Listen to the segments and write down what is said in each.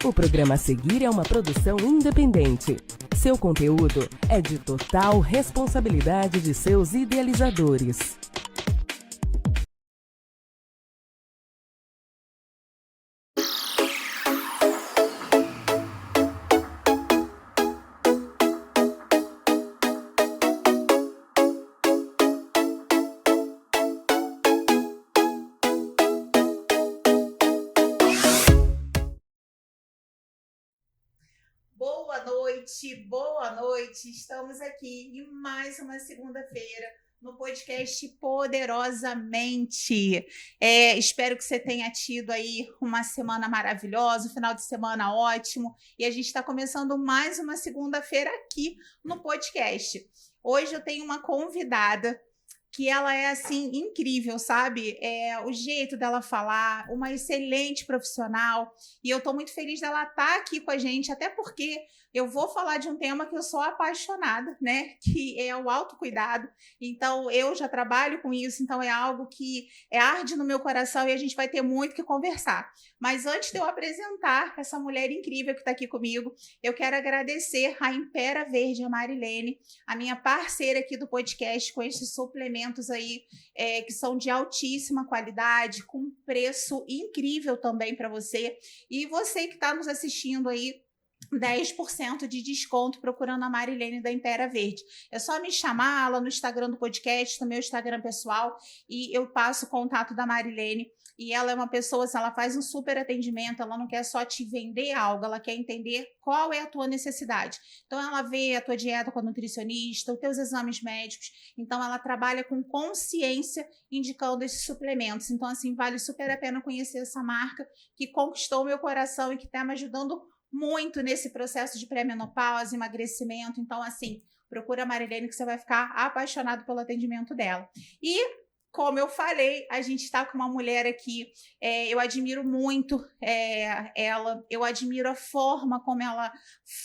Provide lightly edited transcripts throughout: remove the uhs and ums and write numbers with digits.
O programa a seguir é uma produção independente. Seu conteúdo é de total responsabilidade de seus idealizadores. Boa noite. Estamos aqui em mais uma segunda-feira no podcast Poderosamente. Espero que você tenha tido aí uma semana maravilhosa, um final de semana ótimo. E a gente está começando mais uma segunda-feira aqui no podcast. Hoje eu tenho uma convidada que ela é, assim, incrível, sabe? O jeito dela falar, uma excelente profissional, e eu estou muito feliz dela estar aqui com a gente, até porque eu vou falar de um tema que eu sou apaixonada, né? Que é o autocuidado. Então, eu já trabalho com isso, então é algo que arde no meu coração e a gente vai ter muito que conversar. Mas antes de eu apresentar essa mulher incrível que está aqui comigo, eu quero agradecer a Impera Verde, a Marilene, a minha parceira aqui do podcast, com esses suplementos aí que são de altíssima qualidade, com preço incrível também para você. E você que está nos assistindo aí, 10% de desconto procurando a Marilene da Impera Verde. É só me chamar lá no Instagram do podcast, no meu Instagram pessoal, e eu passo o contato da Marilene. E ela é uma pessoa, assim, ela faz um super atendimento, ela não quer só te vender algo, ela quer entender qual é a tua necessidade. Então, ela vê a tua dieta com a nutricionista, os teus exames médicos. Então, ela trabalha com consciência, indicando esses suplementos. Então, assim, vale super a pena conhecer essa marca que conquistou o meu coração e que está me ajudando muito nesse processo de pré-menopausa, emagrecimento. Então, assim, procura a Marilene que você vai ficar apaixonado pelo atendimento dela. E, como eu falei, a gente está com uma mulher aqui, eu admiro muito ela, eu admiro a forma como ela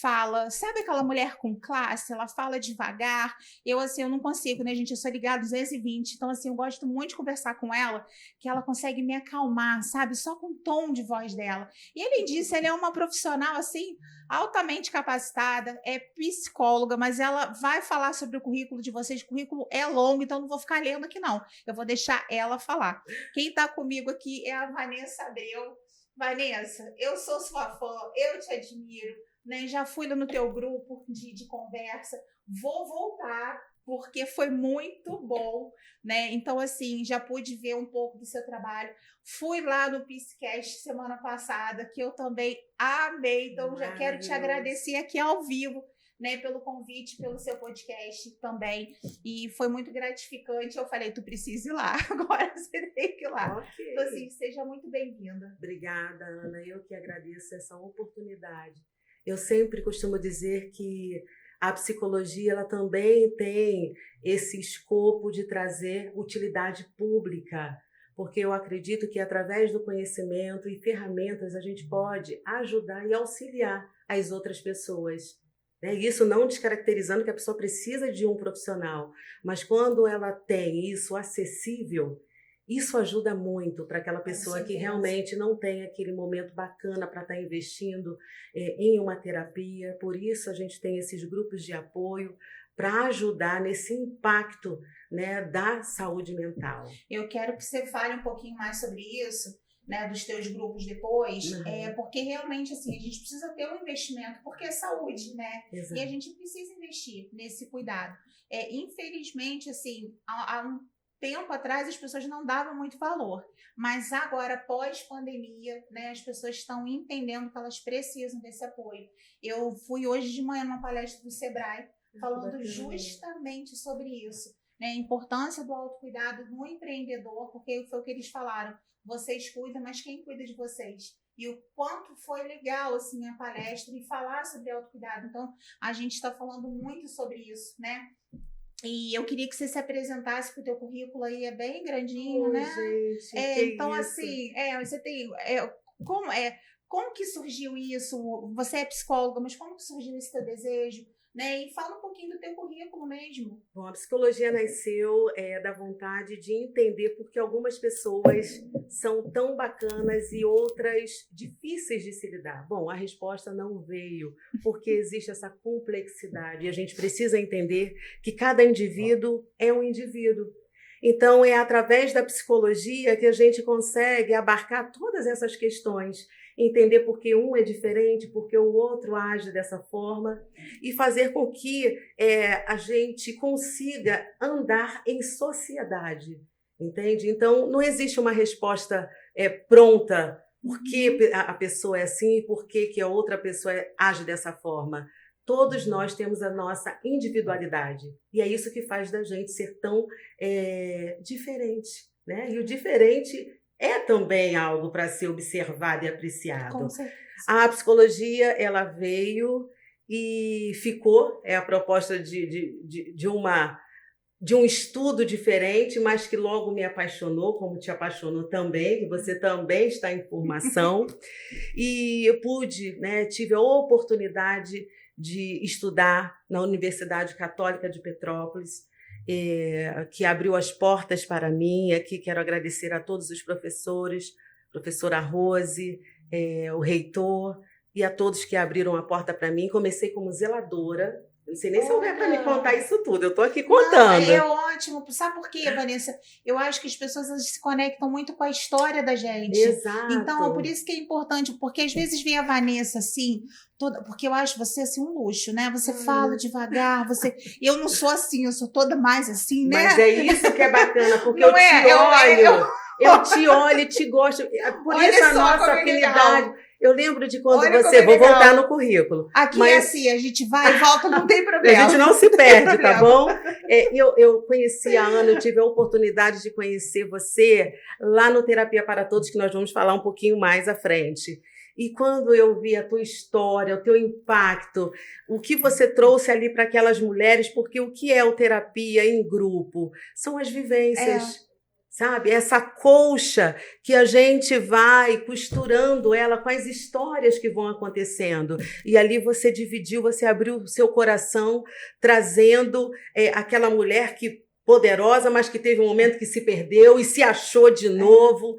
fala. Sabe aquela mulher com classe? Ela fala devagar. Eu, assim, eu não consigo, né, gente? Eu sou ligada 220, então, assim, eu gosto muito de conversar com ela, que ela consegue me acalmar, sabe? Só com o tom de voz dela. E, além disso, ela é uma profissional, assim, altamente capacitada, é psicóloga, mas ela vai falar sobre o currículo de vocês. O currículo é longo, então não vou ficar lendo aqui, não. Eu vou deixar ela falar. Quem está comigo aqui é a Vanessa Abreu. Vanessa, eu sou sua fã, eu te admiro, né? Já fui lá no teu grupo de conversa, vou voltar, porque foi muito bom, né? Então, assim, já pude ver um pouco do seu trabalho. Fui lá no Psicast semana passada, que eu também amei, então já quero te agradecer aqui ao vivo, né, pelo convite, pelo seu podcast também, e foi muito gratificante. Eu falei, tu precisa ir lá, agora você tem que ir lá. Okay. Então, assim, seja muito bem-vinda. Obrigada, Ana, eu que agradeço essa oportunidade. Eu sempre costumo dizer que a psicologia ela também tem esse escopo de trazer utilidade pública, porque eu acredito que através do conhecimento e ferramentas a gente pode ajudar e auxiliar as outras pessoas. Isso não descaracterizando que a pessoa precisa de um profissional, mas quando ela tem isso acessível, isso ajuda muito para aquela pessoa que realmente não tem aquele momento bacana para estar investindo em uma terapia. Por isso a gente tem esses grupos de apoio para ajudar nesse impacto, né, da saúde mental. Eu quero que você fale um pouquinho mais sobre isso, né, dos teus grupos depois, porque realmente, assim, a gente precisa ter um investimento, porque é saúde, né? Exato. E a gente precisa investir nesse cuidado. Infelizmente, assim, há um tempo atrás as pessoas não davam muito valor, mas agora, pós-pandemia, né, as pessoas estão entendendo que elas precisam desse apoio. Eu fui hoje de manhã numa palestra do Sebrae, falando justamente sobre isso, né, a importância do autocuidado no empreendedor, porque foi o que eles falaram, vocês cuidam, mas quem cuida de vocês? E o quanto foi legal, assim, a palestra e falar sobre autocuidado. Então, a gente está falando muito sobre isso, né? E eu queria que você se apresentasse, porque o teu currículo aí é bem grandinho, né? Gente, Então, isso? assim, você tem... Como que surgiu isso? Você é psicóloga, mas como que surgiu esse teu desejo? Né? E fala um pouquinho do teu currículo mesmo. Bom, a psicologia nasceu da vontade de entender por que algumas pessoas são tão bacanas e outras difíceis de se lidar. Bom, a resposta não veio, porque existe essa complexidade e a gente precisa entender que cada indivíduo é um indivíduo. Então, é através da psicologia que a gente consegue abarcar todas essas questões, entender por que um é diferente, por que o outro age dessa forma e fazer com que a gente consiga andar em sociedade, entende? Então, não existe uma resposta pronta por que a pessoa é assim e por que a outra pessoa age dessa forma. Todos nós temos a nossa individualidade e é isso que faz da gente ser tão diferente, né? E o diferente é também algo para ser observado e apreciado. Com certeza. A psicologia, ela veio e ficou, a proposta de um estudo diferente, mas que logo me apaixonou, como te apaixonou também, que você também está em formação. E eu pude, né, tive a oportunidade de estudar na Universidade Católica de Petrópolis, que abriu as portas para mim. Aqui quero agradecer a todos os professores, professora Rose, o reitor, e a todos que abriram a porta para mim. Comecei como zeladora. Não sei nem se eu der para me contar isso tudo, eu estou aqui contando. Não, é ótimo. Sabe por quê, Vanessa? Eu acho que as pessoas se conectam muito com a história da gente. Exato. Então, por isso que é importante, porque às vezes vem a Vanessa assim, toda, porque eu acho você assim um luxo, né? Você fala devagar, eu não sou assim, eu sou toda mais assim, né? Mas é isso que é bacana, porque não eu te olho, eu te olho e te gosto. Por Olha isso a só nossa como é afinidade. legal. Eu lembro de quando Olha como você... é Vou legal. voltar no currículo. Aqui mas é assim, a gente vai e volta, não tem problema. A gente não se perde, tem tá problema. bom? Eu conheci a Ana, eu tive a oportunidade de conhecer você lá no Terapia para Todos, que nós vamos falar um pouquinho mais à frente. E quando eu vi a tua história, o teu impacto, o que você trouxe ali para aquelas mulheres, porque o que é o terapia em grupo? São as vivências. Sabe? Essa colcha que a gente vai costurando ela com as histórias que vão acontecendo. E ali você dividiu, você abriu o seu coração, trazendo aquela mulher que poderosa, mas que teve um momento que se perdeu e se achou de novo,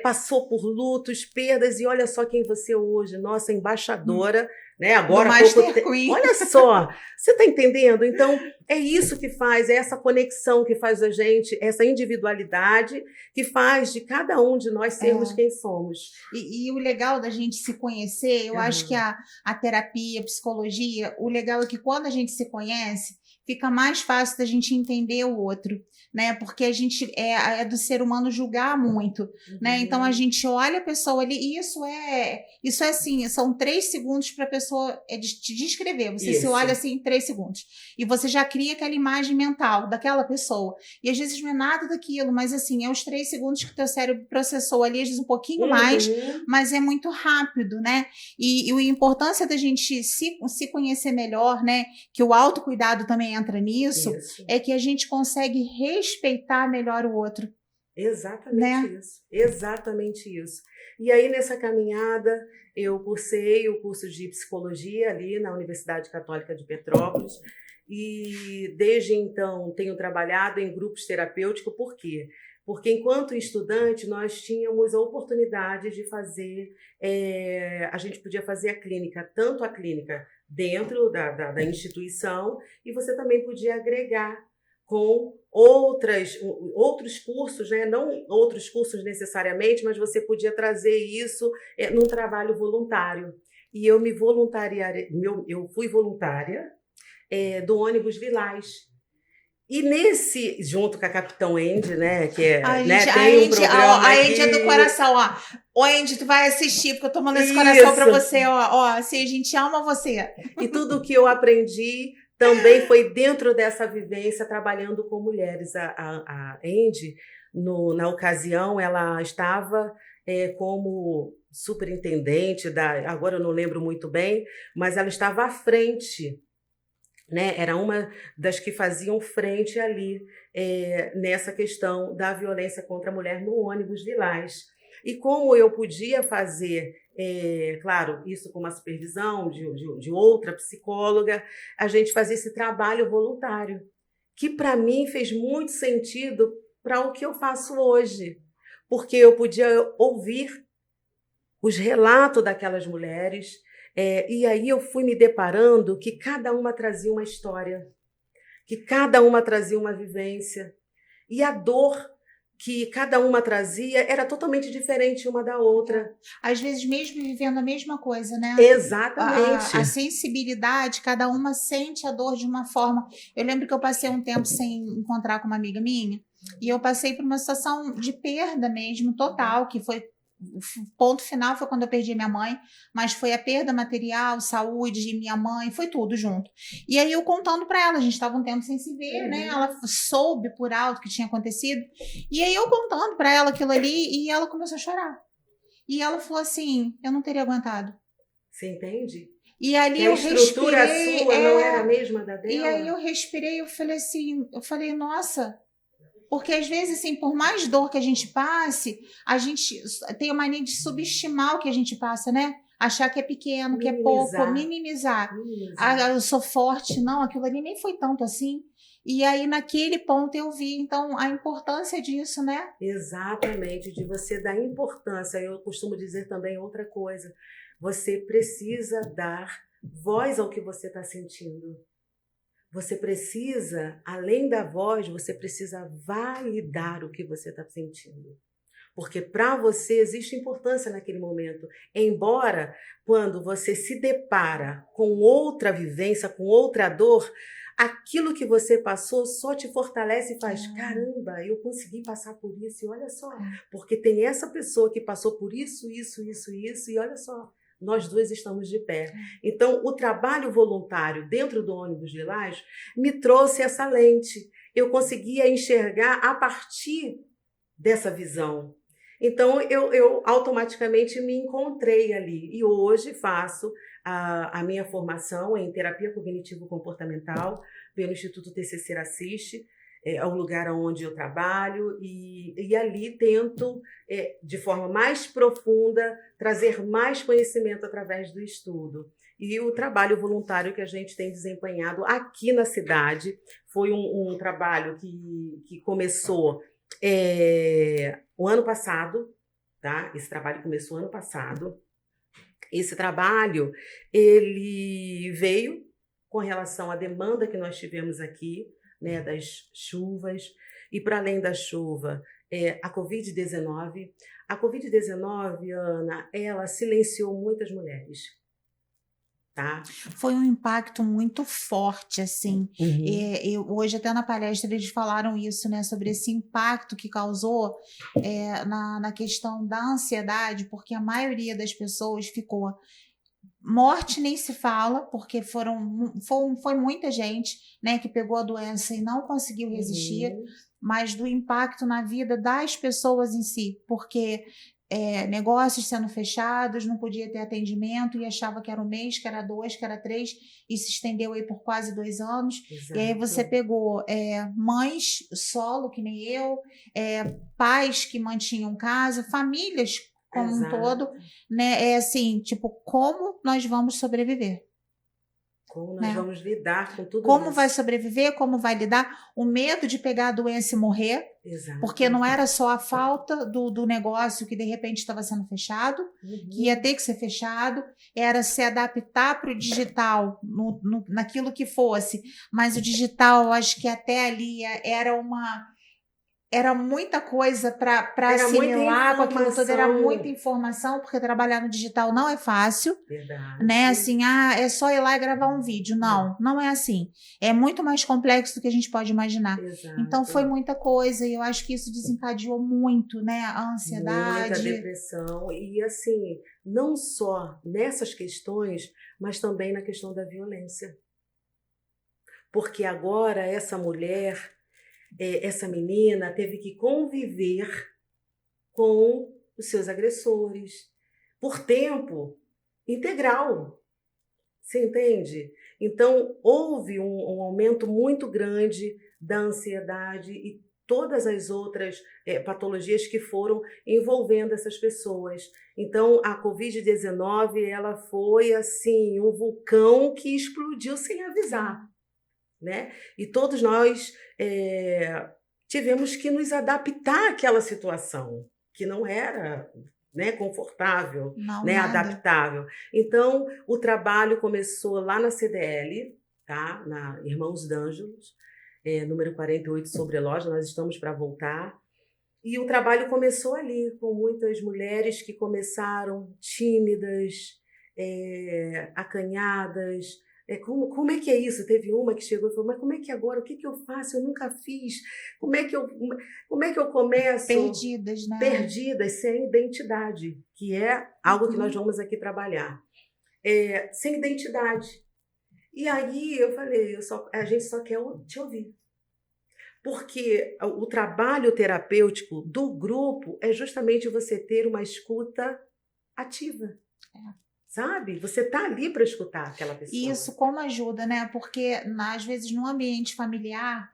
passou por lutos, perdas, e olha só quem você é hoje, nossa embaixadora, né? Agora há pouco tempo. Olha só, você está entendendo? Então, é isso que faz, é essa conexão que faz a gente, essa individualidade que faz de cada um de nós sermos quem somos. E o legal da gente se conhecer, eu acho que a terapia, a psicologia, o legal é que quando a gente se conhece, fica mais fácil da gente entender o outro, né? Porque a gente é do ser humano julgar muito, né? Então a gente olha a pessoa ali e isso é assim, são 3 segundos para a pessoa te descrever. Você se olha assim em 3 segundos e você já cria aquela imagem mental daquela pessoa. E às vezes não é nada daquilo, mas assim, é os 3 segundos que o teu cérebro processou ali, às vezes um pouquinho mais, mas é muito rápido, né? E a importância da gente se conhecer melhor, né? Que o autocuidado também entra nisso, é que a gente consegue respeitar melhor o outro. Exatamente, né? Exatamente isso. E aí, nessa caminhada, eu cursei o curso de psicologia ali na Universidade Católica de Petrópolis e desde então tenho trabalhado em grupos terapêuticos. Por quê? Porque enquanto estudante nós tínhamos a oportunidade de fazer, a gente podia fazer a clínica, tanto a clínica dentro da instituição, e você também podia agregar com outros cursos, né? Não outros cursos necessariamente, mas você podia trazer isso num trabalho voluntário. E eu eu fui voluntária do ônibus Lilás. E nesse, junto com a Capitão Andy, né, que tem um programa a Andy é do coração, ó. Ô, Andy, tu vai assistir, porque eu tô mandando esse coração pra você, ó, assim, a gente ama você. E tudo que eu aprendi também foi dentro dessa vivência, trabalhando com mulheres. A Andy, na ocasião, ela estava como superintendente, agora eu não lembro muito bem, mas ela estava à frente, né? Era uma das que faziam frente ali nessa questão da violência contra a mulher no ônibus Lilás. E como eu podia fazer, claro, isso com uma supervisão de outra psicóloga, a gente fazia esse trabalho voluntário, que para mim fez muito sentido para o que eu faço hoje, porque eu podia ouvir os relatos daquelas mulheres, e aí eu fui me deparando que cada uma trazia uma história, que cada uma trazia uma vivência, e a dor que cada uma trazia era totalmente diferente uma da outra. Às vezes, mesmo vivendo a mesma coisa, né? Exatamente. A sensibilidade, cada uma sente a dor de uma forma. Eu lembro que eu passei um tempo sem encontrar com uma amiga minha, e eu passei por uma situação de perda mesmo, total, que foi. O ponto final foi quando eu perdi minha mãe, mas foi a perda material, saúde de minha mãe, foi tudo junto. E aí eu contando para ela, a gente estava um tempo sem se ver, né? Ela soube por alto que tinha acontecido. E aí eu contando para ela aquilo ali, e ela começou a chorar. E ela falou assim: eu não teria aguentado. Você entende? E ali que a eu estrutura respirei, sua não era a mesma da dela. E aí eu respirei, eu falei assim, nossa, porque às vezes, assim, por mais dor que a gente passe, a gente tem a mania de subestimar o que a gente passa, né? Achar que é pequeno, que é pouco, minimizar. Ah, eu sou forte. Não, aquilo ali nem foi tanto assim. E aí, naquele ponto, eu vi, então, a importância disso, né? Exatamente, de você dar importância. Eu costumo dizer também outra coisa. Você precisa dar voz ao que você está sentindo. Você precisa, além da voz, você precisa validar o que você está sentindo. Porque para você existe importância naquele momento. Embora, quando você se depara com outra vivência, com outra dor, aquilo que você passou só te fortalece e faz, caramba, eu consegui passar por isso, e olha só, porque tem essa pessoa que passou por isso, e olha só, nós duas estamos de pé. Então, o trabalho voluntário dentro do ônibus Lilás me trouxe essa lente. Eu conseguia enxergar a partir dessa visão. Então, eu automaticamente me encontrei ali. E hoje faço a minha formação em terapia cognitivo-comportamental pelo Instituto TCC Assiste, é o lugar onde eu trabalho, e ali tento, de forma mais profunda, trazer mais conhecimento através do estudo. E o trabalho voluntário que a gente tem desempenhado aqui na cidade foi um trabalho que começou o ano passado, tá? Esse trabalho começou ano passado. Esse trabalho, ele veio com relação à demanda que nós tivemos aqui, né, das chuvas, e para além da chuva, a Covid-19. A Covid-19, Ana, ela silenciou muitas mulheres. Tá? Foi um impacto muito forte, assim. Hoje, até na palestra, eles falaram isso, né? Sobre esse impacto que causou na questão da ansiedade, porque a maioria das pessoas ficou... Morte nem se fala, porque foi muita gente, né, que pegou a doença e não conseguiu resistir, mas do impacto na vida das pessoas em si, porque negócios sendo fechados, não podia ter atendimento e achava que era um mês, que era 2, que era 3, e se estendeu aí por quase 2 anos. Exato. E aí você pegou mães solo, que nem eu, pais que mantinham casa, famílias como um todo, né? É assim, tipo, como nós vamos sobreviver? Como nós vamos lidar com tudo isso? Como vai sobreviver? Como vai lidar? O medo de pegar a doença e morrer. Exato. Porque não era só a falta do negócio que de repente estava sendo fechado, que ia ter que ser fechado, era se adaptar para o digital, naquilo que fosse. Mas o digital, acho que até ali era muita coisa para assimilar com aquilo tudo, era muita informação, porque trabalhar no digital não é fácil. Verdade. Né? Assim, é só ir lá e gravar um vídeo. Não é assim. É muito mais complexo do que a gente pode imaginar. Exato. Então foi muita coisa, e eu acho que isso desencadeou muito, né? A ansiedade. Muita depressão, e assim, não só nessas questões, mas também na questão da violência. Porque agora essa mulher, essa menina teve que conviver com os seus agressores por tempo integral. Você entende? Então, houve um aumento muito grande da ansiedade, e todas as outras patologias que foram envolvendo essas pessoas. Então, a Covid-19, ela foi assim, um vulcão que explodiu sem avisar, né? E todos nós tivemos que nos adaptar àquela situação, que não era, né, confortável, Não, né, nada. adaptável. Então, o trabalho começou lá na CDL, tá? Na Irmãos d'Ângelos, número 48, Sobreloja, nós estamos para voltar. E o trabalho começou ali, com muitas mulheres que começaram tímidas, acanhadas. Como é que é isso? Teve uma que chegou e falou, mas como é que agora? O que eu faço? Eu nunca fiz. Como é que eu começo? Perdidas, né? Perdidas, sem identidade, que é algo que nós vamos aqui trabalhar. Sem identidade. E aí eu falei, a gente só quer te ouvir. Porque o trabalho terapêutico do grupo é justamente você ter uma escuta ativa. Sabe? Você está ali para escutar aquela pessoa. Isso como ajuda, né? Porque às vezes no ambiente familiar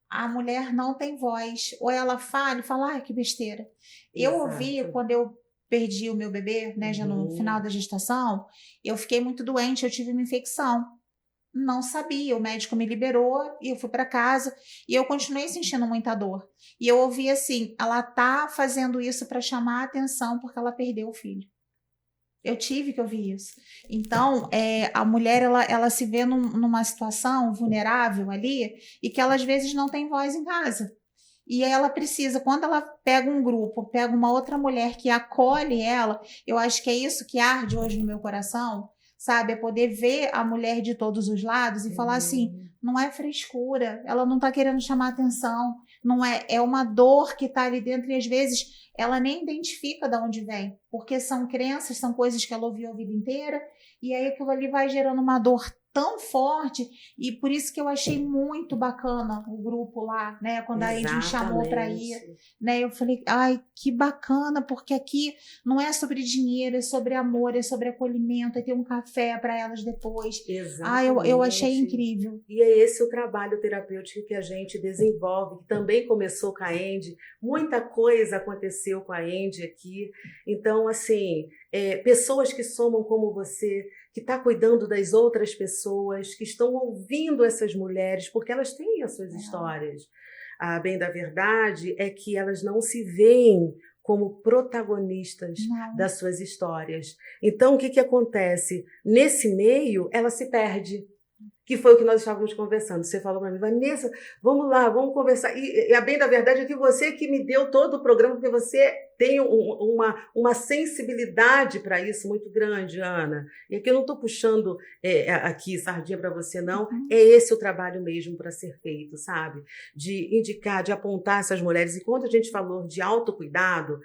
a mulher não tem voz. Ou ela fala e fala, que besteira. Eu ouvi quando eu perdi o meu bebê, né? Já no final da gestação, eu fiquei muito doente, eu tive uma infecção. Não sabia, o médico me liberou e eu fui para casa e eu continuei sentindo muita dor. E eu ouvi assim, ela tá fazendo isso para chamar a atenção porque ela perdeu o filho. Eu tive que ouvir isso. Então, a mulher, ela se vê numa situação vulnerável ali e que ela às vezes não tem voz em casa. E ela precisa, quando ela pega um grupo, pega uma outra mulher que acolhe ela, eu acho que é isso que arde hoje no meu coração, sabe? É poder ver a mulher de todos os lados e falar assim, não é frescura, ela não está querendo chamar atenção, não é uma dor que está ali dentro e às vezes ela nem identifica de onde vem, porque são crenças, são coisas que ela ouviu a vida inteira e aí aquilo ali vai gerando uma dor tão forte e por isso que eu achei muito bacana o grupo lá, né? Quando a Ed me chamou para ir, né? Eu falei, que bacana, porque aqui não é sobre dinheiro, é sobre amor, é sobre acolhimento, é ter um café para elas depois. Exatamente. Eu achei incrível. E é esse o trabalho terapêutico que a gente desenvolve, que também começou com a Andy. Muita coisa aconteceu com a Andy aqui. Então, assim, pessoas que somam como você, que está cuidando das outras pessoas, que estão ouvindo essas mulheres, porque elas têm as suas histórias. A bem da verdade é que elas não se veem como protagonistas das suas histórias. Então, o que acontece? Nesse meio, ela se perde. Que foi o que nós estávamos conversando. Você falou para mim, Vanessa, vamos lá, vamos conversar. E a bem da verdade é que você que me deu todo o programa, porque você tem uma sensibilidade para isso muito grande, Ana. E aqui eu não estou puxando aqui sardinha para você, não. É esse o trabalho mesmo para ser feito, sabe? De indicar, de apontar essas mulheres. E quando a gente falou de autocuidado,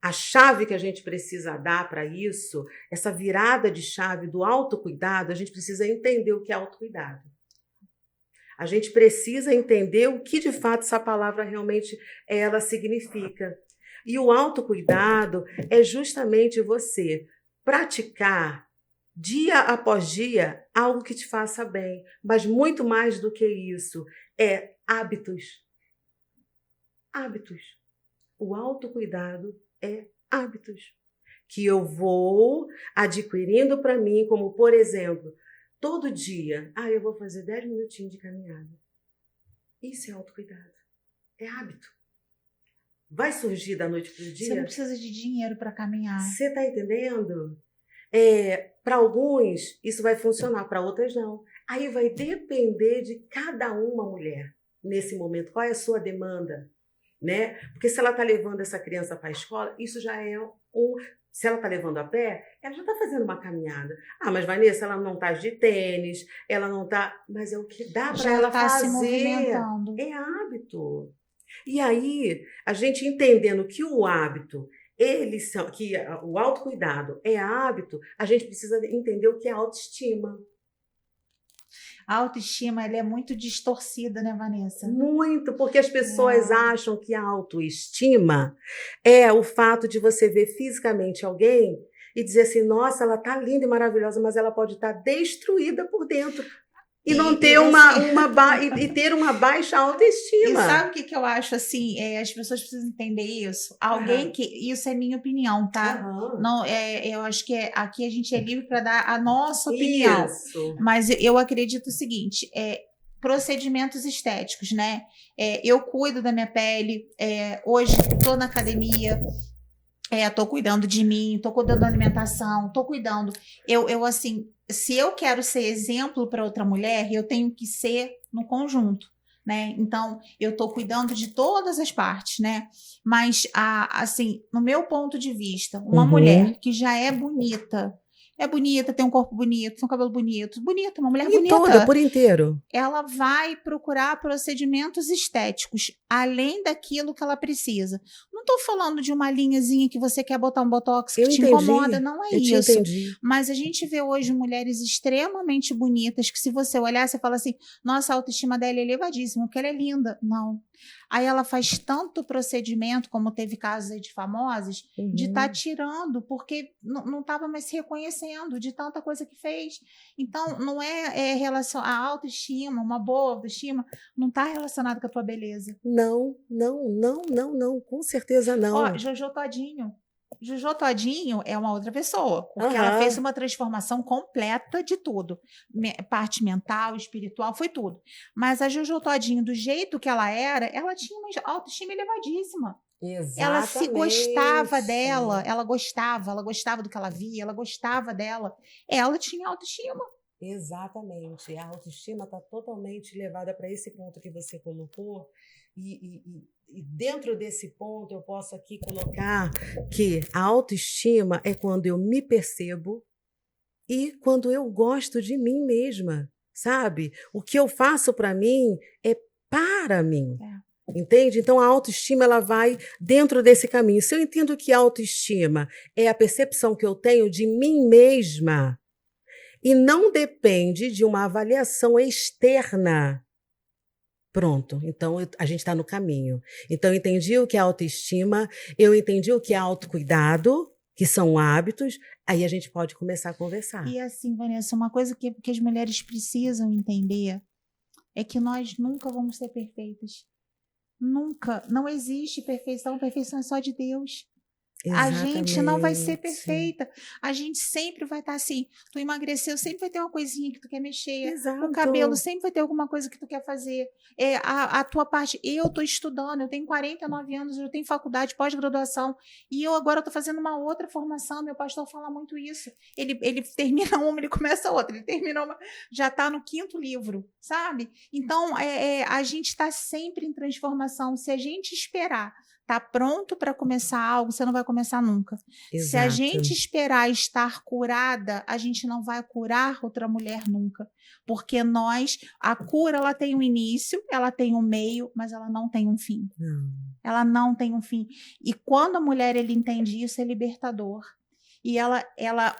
a chave que a gente precisa dar para isso, essa virada de chave do autocuidado, a gente precisa entender o que é autocuidado. A gente precisa entender o que, de fato, essa palavra realmente ela significa. E o autocuidado é justamente você praticar, dia após dia, algo que te faça bem. Mas muito mais do que isso, hábitos. Hábitos. O autocuidado é hábitos que eu vou adquirindo para mim, como, por exemplo, todo dia, eu vou fazer 10 minutinhos de caminhada. Isso é autocuidado, é hábito. Vai surgir da noite para o dia. Você não precisa de dinheiro para caminhar. Você está entendendo? Para alguns, isso vai funcionar, para outras não. Aí vai depender de cada uma mulher nesse momento. Qual é a sua demanda? Né? Porque se ela está levando essa criança para a escola, isso já é se ela está levando a pé, ela já está fazendo uma caminhada. Mas Vanessa, ela não está de tênis, ela não está... Mas é o que dá para ela fazer. Se movimentando. É hábito. E aí, a gente entendendo que o hábito, que o autocuidado é hábito, a gente precisa entender o que é autoestima. A autoestima, ela é muito distorcida, né, Vanessa? Muito, porque as pessoas acham que a autoestima é o fato de você ver fisicamente alguém e dizer assim, nossa, ela tá linda e maravilhosa, mas ela pode estar destruída por dentro. E não ter e ter uma baixa E autoestima. sabe o que eu acho assim? As pessoas precisam entender isso. Alguém que. Isso é minha opinião, tá? Não, eu acho que aqui a gente é livre para dar a nossa opinião. Isso. Mas eu acredito o seguinte: procedimentos estéticos, né? Eu cuido da minha pele, hoje estou na academia. Tô cuidando de mim, tô cuidando da alimentação, tô cuidando. Eu assim, se eu quero ser exemplo para outra mulher, eu tenho que ser no conjunto, né? Então, eu tô cuidando de todas as partes, né? Mas, assim, no meu ponto de vista, uma mulher que já é bonita, tem um corpo bonito, tem um cabelo bonito, uma mulher bonita. Toda, por inteiro. Ela vai procurar procedimentos estéticos, além daquilo que ela precisa. Não estou falando de uma linhazinha que você quer botar um botox que te incomoda, não é isso. Entendi. Mas a gente vê hoje mulheres extremamente bonitas, que se você olhar, você fala assim, nossa, a autoestima dela é elevadíssima, porque ela é linda. Não. Aí ela faz tanto procedimento, como teve casos aí de famosas, de estar tirando, porque não estava mais se reconhecendo de tanta coisa que fez. Então, não é relação à autoestima, uma boa autoestima, não está relacionada com a tua beleza. Não, com certeza não. Ó, Jojo Todinho. Jojo Todinho é uma outra pessoa, porque ela fez uma transformação completa de tudo. Parte mental, espiritual, foi tudo. Mas a Jojo Todinho, do jeito que ela era, ela tinha uma autoestima elevadíssima. Exatamente. Ela se gostava dela, ela gostava do que ela via, ela gostava dela. Ela tinha autoestima. Exatamente. A autoestima está totalmente levada para esse ponto que você colocou. E dentro desse ponto, eu posso aqui colocar que a autoestima é quando eu me percebo e quando eu gosto de mim mesma, sabe? O que eu faço para mim é para mim. Entende? Então, a autoestima ela vai dentro desse caminho. Se eu entendo que a autoestima é a percepção que eu tenho de mim mesma e não depende de uma avaliação externa, pronto, então a gente está no caminho. Então, eu entendi o que é autoestima, eu entendi o que é autocuidado, que são hábitos, aí a gente pode começar a conversar. E assim, Vanessa, uma coisa que as mulheres precisam entender é que nós nunca vamos ser perfeitas. Nunca. Não existe perfeição. Perfeição é só de Deus. Exatamente. A gente não vai ser perfeita. A gente sempre vai estar assim. Tu emagreceu, sempre vai ter uma coisinha que tu quer mexer. Exato. O cabelo sempre vai ter alguma coisa que tu quer fazer. A tua parte. Eu estou estudando, eu tenho 49 anos, eu tenho faculdade, pós-graduação, e eu agora estou fazendo uma outra formação. Meu pastor fala muito isso. Ele termina uma, ele começa outra. Ele termina uma, já está no 5º livro, sabe? Então, a gente está sempre em transformação. Se a gente esperar tá pronto para começar algo, você não vai começar nunca. Exato. Se a gente esperar estar curada, a gente não vai curar outra mulher nunca. Porque a cura, ela tem um início, ela tem um meio, mas ela não tem um fim. Ela não tem um fim. E quando a mulher entende isso, é libertador. E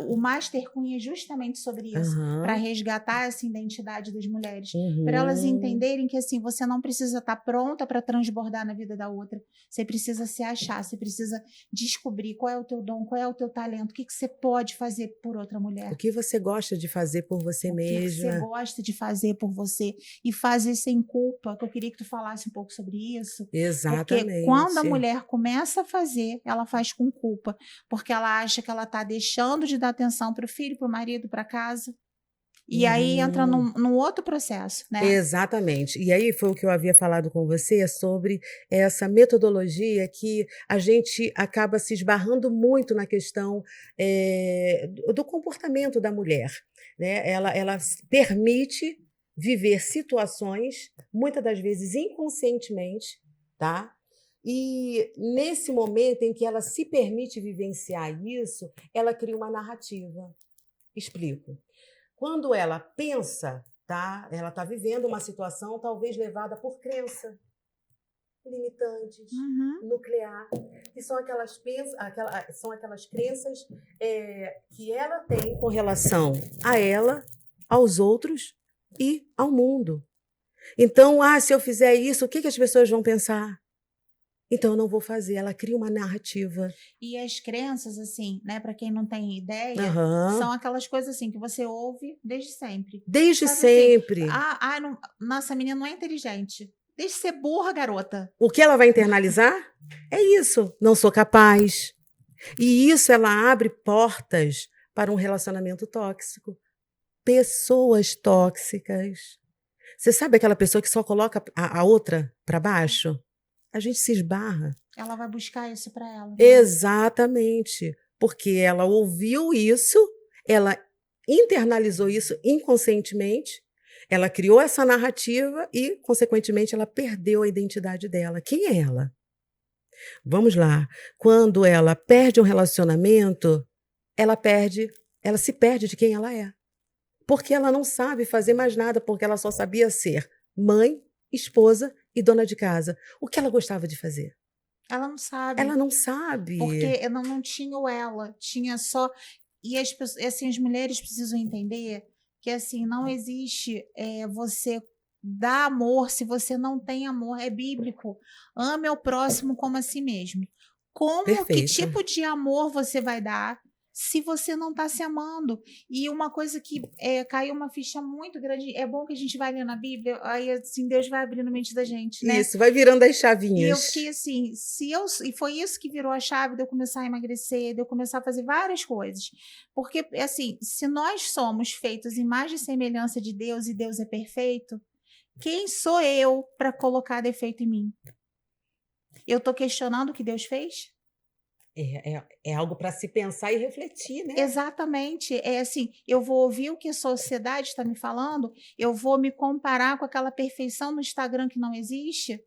o Master Cunha é justamente sobre isso, para resgatar essa identidade das mulheres, para elas entenderem que assim, você não precisa estar pronta para transbordar na vida da outra, você precisa se achar, você precisa descobrir qual é o teu dom, qual é o teu talento, o que você pode fazer por outra mulher. O que você gosta de fazer por você mesma. O que você gosta de fazer por você e fazer sem culpa, que eu queria que tu falasse um pouco sobre isso. Exatamente. Porque quando a mulher começa a fazer, ela faz com culpa, porque ela acha que ela está deixando de dar atenção para o filho, para o marido, para casa. E aí entra num outro processo, né? Exatamente. E aí foi o que eu havia falado com você sobre essa metodologia que a gente acaba se esbarrando muito na questão do comportamento da mulher, né? Ela permite viver situações, muitas das vezes inconscientemente, tá? E nesse momento em que ela se permite vivenciar isso, ela cria uma narrativa. Explico. Quando ela pensa, tá? Ela está vivendo uma situação talvez levada por crença limitantes, nuclear, que são aquelas crenças que ela tem com relação a ela, aos outros e ao mundo. Então, se eu fizer isso, o que as pessoas vão pensar? Então eu não vou fazer. Ela cria uma narrativa. E as crenças, assim, né, para quem não tem ideia, Aham. são aquelas coisas assim que você ouve desde sempre. Desde Sabe assim, sempre. não, nossa, a menina não é inteligente. Deixa de ser burra, garota. O que ela vai internalizar é isso. Não sou capaz. E isso ela abre portas para um relacionamento tóxico. Pessoas tóxicas. Você sabe aquela pessoa que só coloca a outra para baixo? A gente se esbarra. Ela vai buscar isso para ela, né? Exatamente. Porque ela ouviu isso, ela internalizou isso inconscientemente, ela criou essa narrativa e, consequentemente, ela perdeu a identidade dela. Quem é ela? Vamos lá. Quando ela perde um relacionamento, ela se perde de quem ela é. Porque ela não sabe fazer mais nada, porque ela só sabia ser mãe, esposa e dona de casa. O que ela gostava de fazer? Ela não sabe. Ela não sabe. Porque não tinha o ela, tinha só. E assim, as mulheres precisam entender que assim, não existe você dar amor se você não tem amor. É bíblico. Ame ao próximo como a si mesmo. Que Perfeito. tipo de amor você vai dar se você não está se amando? E uma coisa que caiu uma ficha muito grande, é bom que a gente vai ler na Bíblia, aí assim, Deus vai abrindo a mente da gente, né? Isso, vai virando as E eu chavinhas. fiquei assim, e foi isso que virou a chave de eu começar a emagrecer, de eu começar a fazer várias coisas. Porque, assim, se nós somos feitos em imagem e semelhança de Deus e Deus é perfeito, quem sou eu para colocar defeito em mim? Eu estou questionando o que Deus fez? É algo para se pensar e refletir, né? Exatamente. É assim, eu vou ouvir o que a sociedade está me falando, eu vou me comparar com aquela perfeição no Instagram que não existe.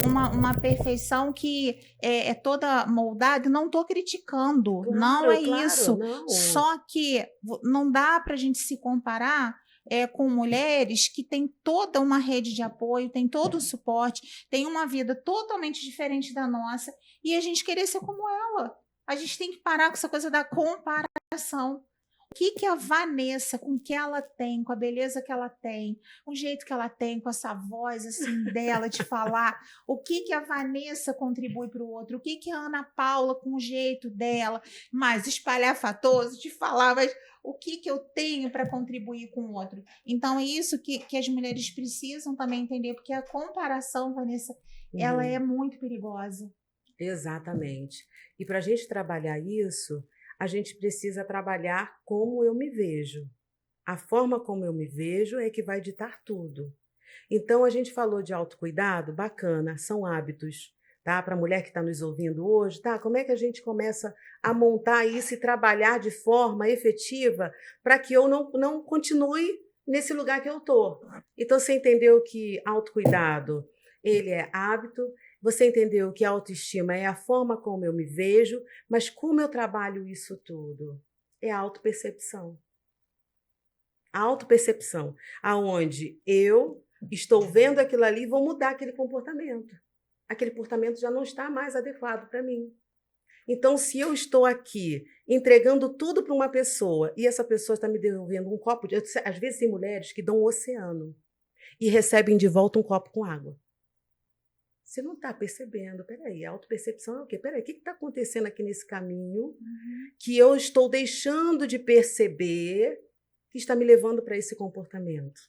Uma perfeição que é toda moldada, não estou criticando, não é Claro, isso. não. Só que não dá para a gente se comparar com mulheres que têm toda uma rede de apoio, têm todo o suporte, têm uma vida totalmente diferente da nossa, e a gente querer ser como ela. A gente tem que parar com essa coisa da comparação. O que a Vanessa, com o que ela tem, com a beleza que ela tem, o jeito que ela tem, com essa voz assim dela de falar, o que a Vanessa contribui para o outro, o que a Ana Paula, com o jeito dela, mais espalhafatoso de falar, mas o que eu tenho para contribuir com o outro. Então, é isso que as mulheres precisam também entender, porque a comparação, Vanessa, ela é muito perigosa. Exatamente. E para a gente trabalhar isso, a gente precisa trabalhar como eu me vejo. A forma como eu me vejo é que vai ditar tudo. Então, a gente falou de autocuidado, bacana, são hábitos, tá? Para a mulher que está nos ouvindo hoje, tá? Como é que a gente começa a montar isso e trabalhar de forma efetiva para que eu não continue nesse lugar que eu estou? Então, você entendeu que autocuidado, ele é hábito, você entendeu que a autoestima é a forma como eu me vejo, mas como eu trabalho isso tudo? É a autopercepção. A autopercepção, aonde eu estou vendo aquilo ali e vou mudar aquele comportamento. Aquele comportamento já não está mais adequado para mim. Então, se eu estou aqui entregando tudo para uma pessoa e essa pessoa está me devolvendo um copo de... Às vezes tem mulheres que dão um oceano e recebem de volta um copo com água. Você não está percebendo. Peraí, a autopercepção é o quê? Peraí, o que está acontecendo aqui nesse caminho que eu estou deixando de perceber que está me levando para esse comportamento?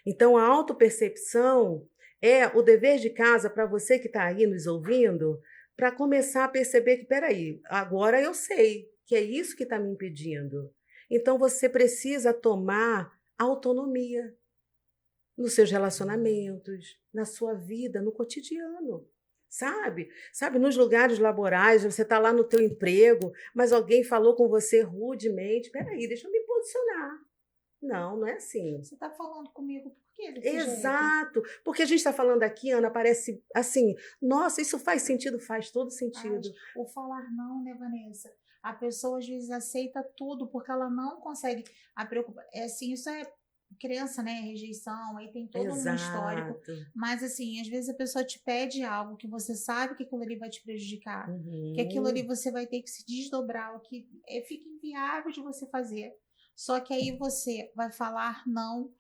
Então, a autopercepção é o dever de casa para você que está aí nos ouvindo, para começar a perceber que, peraí, agora eu sei que é isso que está me impedindo. Então, você precisa tomar autonomia nos seus relacionamentos, na sua vida, no cotidiano. Sabe, nos lugares laborais, você está lá no teu emprego, mas alguém falou com você rudemente. Peraí, deixa eu me posicionar. Não é assim. Você está falando comigo por quê? Exato. Porque a gente está falando aqui, Ana, parece assim, nossa, isso faz sentido? Faz todo sentido. O falar não, né, Vanessa? A pessoa às vezes aceita tudo porque ela não consegue. A preocupação, assim, isso é criança, né? Rejeição, aí tem todo um histórico. Mas, assim, às vezes a pessoa te pede algo que você sabe que aquilo ali vai te prejudicar, que aquilo ali você vai ter que se desdobrar, o que fica inviável de você fazer. Só que aí você vai falar não,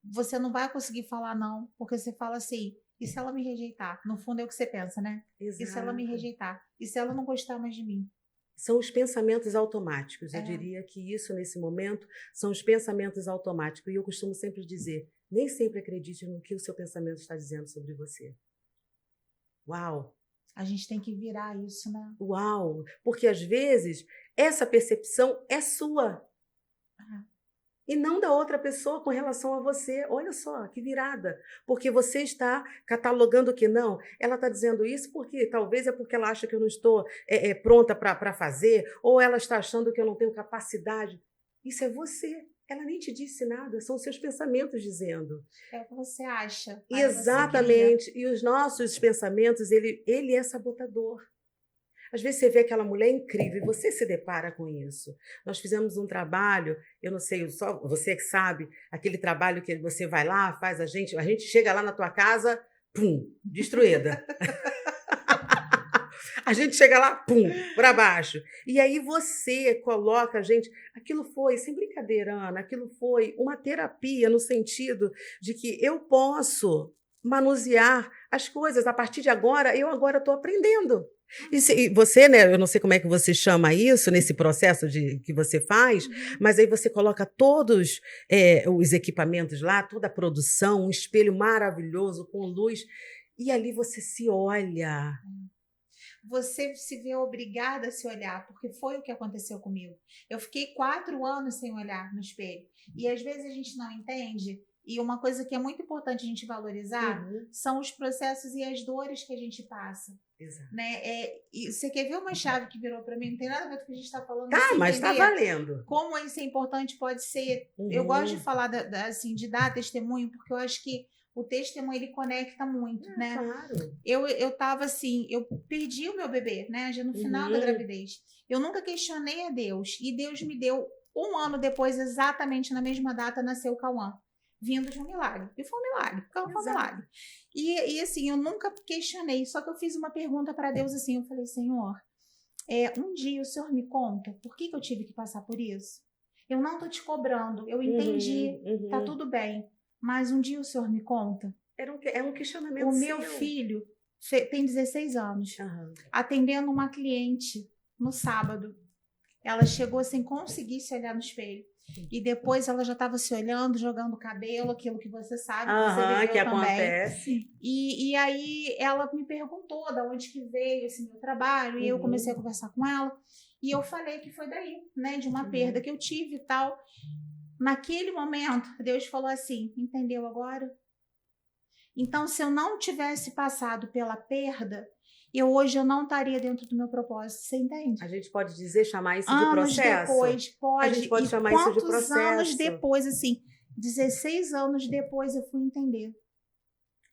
você não vai conseguir falar não, porque você fala assim, E se ela me rejeitar? No fundo é o que você pensa, né? Exato. E se ela me rejeitar? E se ela não gostar mais de mim? São os pensamentos automáticos. Eu É. diria que isso, nesse momento, são os pensamentos automáticos. E eu costumo sempre dizer, nem sempre acredite no que o seu pensamento está dizendo sobre você. Uau! A gente tem que virar isso, né? Uau! Porque, às vezes, essa percepção é sua. E não da outra pessoa com relação a você. Olha só, que virada. Porque você está catalogando que não. Ela está dizendo isso porque talvez é porque ela acha que eu não estou pronta para fazer, ou ela está achando que eu não tenho capacidade. Isso é você. Ela nem te disse nada, são os seus pensamentos dizendo. É o que você acha. Exatamente. E os nossos pensamentos, ele é sabotador. Às vezes você vê aquela mulher incrível e você se depara com isso. Nós fizemos um trabalho, eu não sei, só você que sabe, aquele trabalho que você vai lá, faz a gente chega lá na tua casa, pum, destruída. A gente chega lá, pum, para baixo. E aí você coloca a gente... Aquilo foi, sem brincadeira, Ana, aquilo foi uma terapia no sentido de que eu posso manusear as coisas. A partir de agora, eu agora estou aprendendo. E você, né, eu não sei como é que você chama isso, nesse processo que você faz, mas aí você coloca todos os equipamentos lá, toda a produção, um espelho maravilhoso, com luz, e ali você se olha. Você se vê obrigada a se olhar, porque foi o que aconteceu comigo. Eu fiquei 4 anos sem olhar no espelho. E às vezes a gente não entende. E uma coisa que é muito importante a gente valorizar são os processos e as dores que a gente passa. Exato. Né? E você quer ver uma chave que virou para mim? Não tem nada a ver com o que a gente está falando. Tá, mas está valendo. Como isso é importante pode ser. Eu gosto de falar assim, de dar testemunho, porque eu acho que o testemunho ele conecta muito, né? Claro. Eu tava assim, eu perdi o meu bebê, né? Já no final da gravidez. Eu nunca questionei a Deus. E Deus me deu 1 ano depois, exatamente na mesma data, nasceu o Cauã. Vindo de um milagre. E foi um milagre. Foi um milagre. E assim, eu nunca questionei. Só que eu fiz uma pergunta para Deus assim. Eu falei, Senhor, um dia o Senhor me conta por que eu tive que passar por isso? Eu não tô te cobrando. Eu entendi. Tá tudo bem. Mas um dia o Senhor me conta? É um questionamento O meu filho tem 16 anos. Atendendo uma cliente no sábado. Ela chegou sem conseguir se olhar no espelho. E depois ela já estava se olhando, jogando o cabelo, aquilo que você sabe, que você viveu que também. Acontece. E aí ela me perguntou de onde que veio esse meu trabalho, e eu comecei a conversar com ela. E eu falei que foi daí, né, de uma perda que eu tive e tal. Naquele momento, Deus falou assim, entendeu agora? Então, se eu não tivesse passado pela perda, hoje eu não estaria dentro do meu propósito, você entende? A gente pode chamar isso de processo? Anos depois, pode. A gente pode chamar isso de processo. Quantos anos depois, assim, 16 anos depois eu fui entender.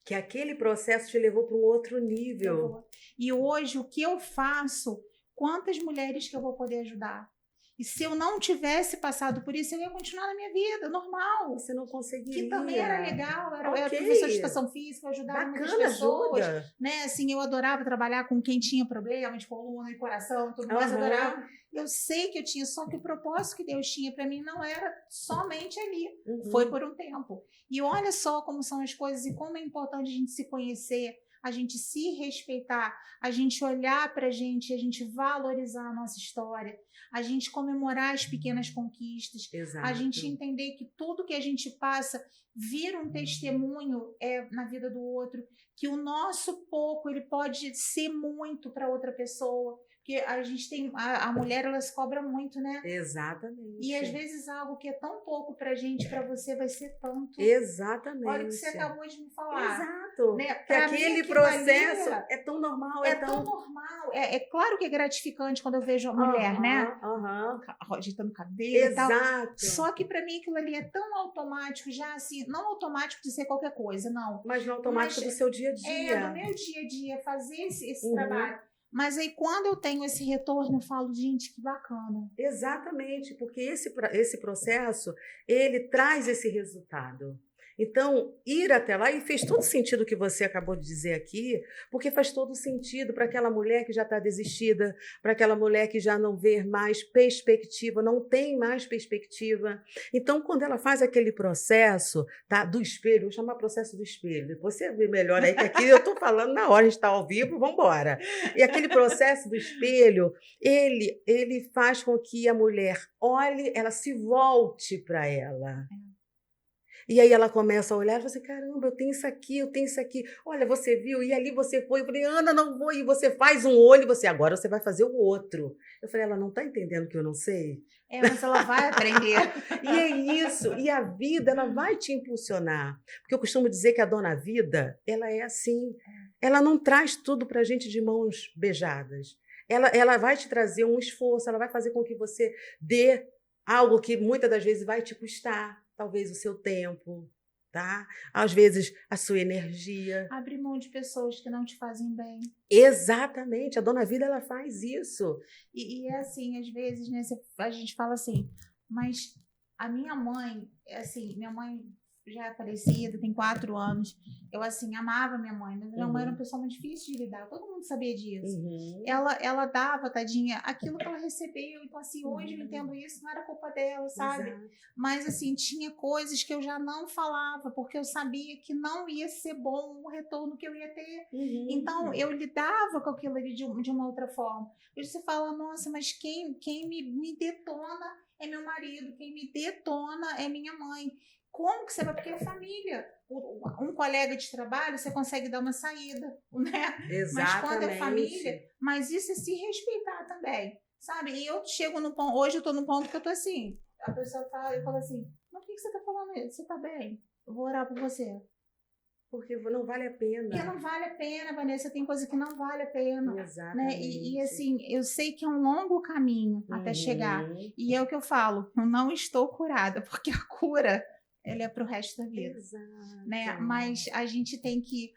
Que aquele processo te levou para um outro nível. E hoje, o que eu faço, quantas mulheres que eu vou poder ajudar? E se eu não tivesse passado por isso, eu ia continuar na minha vida, normal. Você não conseguiria. Que também era legal, era professora de educação física, eu ajudava muitas pessoas. Né? Assim, eu adorava trabalhar com quem tinha problema de coluna e coração, tudo mais, adorava. Eu sei que eu tinha, só que o propósito que Deus tinha para mim não era somente ali. Foi por um tempo. E olha só como são as coisas e como é importante a gente se conhecer, a gente se respeitar, a gente olhar para a gente valorizar a nossa história, a gente comemorar as pequenas conquistas, a gente entender que tudo que a gente passa vira um testemunho na vida do outro, que o nosso pouco ele pode ser muito para outra pessoa. Porque a gente tem... A mulher, ela se cobra muito, né? Exatamente. E às vezes algo que é tão pouco pra gente, pra você vai ser tanto. Exatamente. Olha o que você acabou de me falar. Exato. Né? Que aquele processo é tão normal. É tão normal. É claro que é gratificante quando eu vejo a mulher, né? Agitando o cabelo e tal. Só que pra mim aquilo ali é tão automático, já assim, não automático de ser qualquer coisa, não. Mas no automático do seu dia a dia. Do meu dia a dia, fazer esse trabalho. Mas aí, quando eu tenho esse retorno, eu falo, gente, que bacana. Exatamente, porque esse processo, ele traz esse resultado. Então, ir até lá, e fez todo sentido o que você acabou de dizer aqui, porque faz todo sentido para aquela mulher que já está desistida, para aquela mulher que já não vê mais perspectiva, não tem mais perspectiva. Então, quando ela faz aquele processo, tá, do espelho, vou chamar processo do espelho, depois você vê melhor aí, que aqui eu estou falando na hora, a gente está ao vivo, vamos embora. E aquele processo do espelho, ele faz com que a mulher olhe, ela se volte para ela. E aí ela começa a olhar e fala assim, caramba, eu tenho isso aqui. Olha, você viu? E ali você foi. Eu falei, Ana, não vou. E você faz um olho, agora você vai fazer o outro. Eu falei, ela não está entendendo que eu não sei? Mas ela vai aprender. E é isso. E a vida, ela vai te impulsionar. Porque eu costumo dizer que a dona vida, ela é assim. Ela não traz tudo para a gente de mãos beijadas. Ela vai te trazer um esforço, ela vai fazer com que você dê algo que muitas das vezes vai te custar. Talvez o seu tempo, tá? Às vezes a sua energia. Abrir mão de pessoas que não te fazem bem. Exatamente, a dona vida ela faz isso. E é assim, às vezes, né, a gente fala assim, mas a minha mãe, minha mãe já é falecida, tem 4 anos. Eu, amava minha mãe, mas minha mãe era uma pessoa muito difícil de lidar. Todo mundo sabia disso. Ela dava, tadinha, aquilo que ela recebeu. Então, hoje eu entendo isso, não era culpa dela, sabe? Exato. Mas, tinha coisas que eu já não falava, porque eu sabia que não ia ser bom o retorno que eu ia ter. Então, eu lidava com aquilo ali de uma outra forma. Hoje você fala, nossa, mas quem me detona é meu marido, quem me detona é minha mãe. Como que você vai? Porque é família. Um colega de trabalho, você consegue dar uma saída, né? Exatamente. Mas quando é família, mas isso é se respeitar também, sabe? E eu chego no ponto, hoje eu tô no ponto que eu tô assim, a pessoa fala, eu falo assim, mas por que você tá falando isso? Você tá bem? Eu vou orar por você. Porque não vale a pena. Porque não vale a pena, Vanessa, tem coisa que não vale a pena. Exatamente. Né? E eu sei que é um longo caminho até chegar. E é o que eu falo, eu não estou curada, porque a cura ela é para o resto da vida. Exato. Né? Mas a gente tem que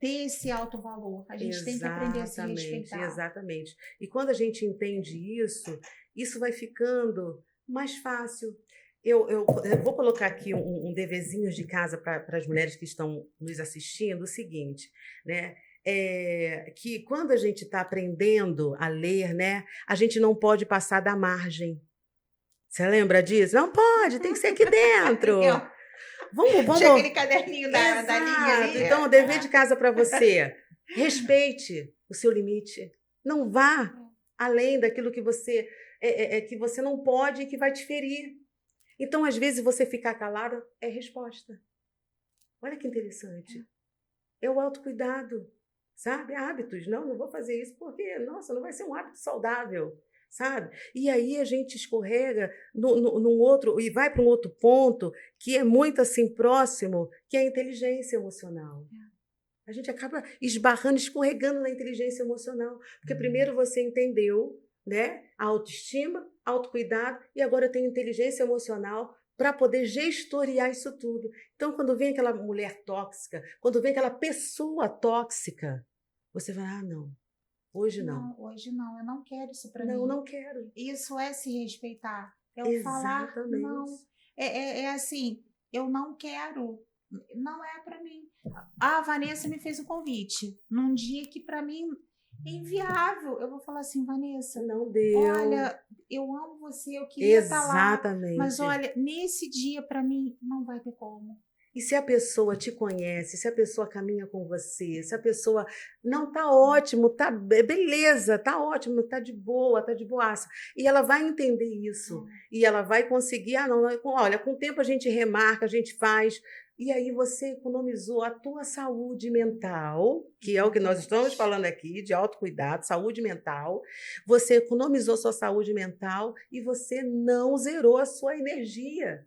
ter esse alto valor. A gente tem que aprender a se respeitar. Exatamente. E quando a gente entende isso vai ficando mais fácil. Eu vou colocar aqui um deverzinho de casa para as mulheres que estão nos assistindo, o seguinte, né? Que quando a gente está aprendendo a ler, né, a gente não pode passar da margem. Você lembra disso? Não pode, tem que ser aqui dentro. Vamos. Chega aquele caderninho da linha ali. Então, o dever de casa para você. Respeite o seu limite. Não vá além daquilo que você não pode e que vai te ferir. Então, às vezes, você ficar calado é resposta. Olha que interessante. É o autocuidado, sabe? Hábitos. Não vou fazer isso porque, nossa, não vai ser um hábito saudável. Sabe? E aí a gente escorrega num outro e vai para um outro ponto que é muito assim próximo, que é a inteligência emocional. A gente acaba esbarrando, escorregando na inteligência emocional, porque primeiro você entendeu, né, a autoestima, autocuidado, e agora eu tenho inteligência emocional para poder gestoriar isso tudo. Então, quando vem aquela mulher tóxica, quando vem aquela pessoa tóxica, você vai, não. Hoje não. Hoje não, eu não quero isso para mim. Não quero. Isso é se respeitar. É o falar não. É assim, eu não quero, não é para mim. A Vanessa me fez um convite num dia que para mim é inviável. Eu vou falar assim, Vanessa, não deu. Olha, eu amo você, eu queria estar lá. Exatamente. Mas olha, nesse dia para mim não vai ter como. E se a pessoa te conhece, se a pessoa caminha com você, se a pessoa não tá ótimo, tá beleza, tá ótimo, tá de boa, tá de boaça, e ela vai entender isso, e ela vai conseguir, olha, com o tempo a gente remarca, a gente faz, e aí você economizou a tua saúde mental, que é o que nós estamos falando aqui, de autocuidado, saúde mental, você economizou sua saúde mental e você não zerou a sua energia.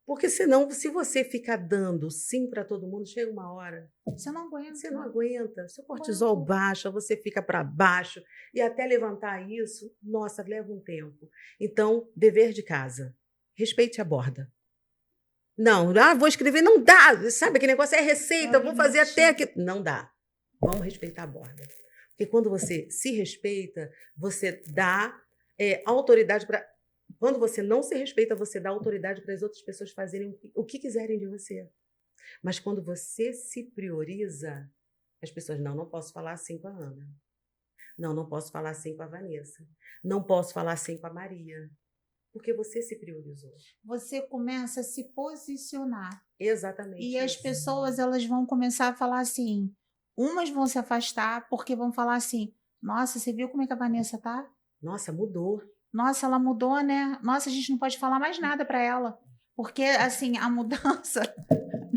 Porque senão, se você ficar dando sim para todo mundo, chega uma hora. Você não aguenta. Você não aguenta. Seu cortisol baixa, você fica para baixo. E até levantar isso, nossa, leva um tempo. Então, dever de casa. Respeite a borda. Não, vou escrever, não dá. Sabe aquele negócio? É receita, vou fazer até aqui. Não dá. Vamos respeitar a borda. Porque quando você se respeita, você dá autoridade para... Quando você não se respeita, você dá autoridade para as outras pessoas fazerem o que quiserem de você. Mas quando você se prioriza, as pessoas, não posso falar assim com a Ana. Não posso falar assim com a Vanessa. Não posso falar assim com a Maria. Porque você se priorizou. Você começa a se posicionar. Exatamente. E as pessoas, elas vão começar a falar assim, umas vão se afastar porque vão falar assim, nossa, você viu como é que a Vanessa tá? Nossa, mudou. Nossa, ela mudou, né? Nossa, a gente não pode falar mais nada para ela. Porque, assim, a mudança,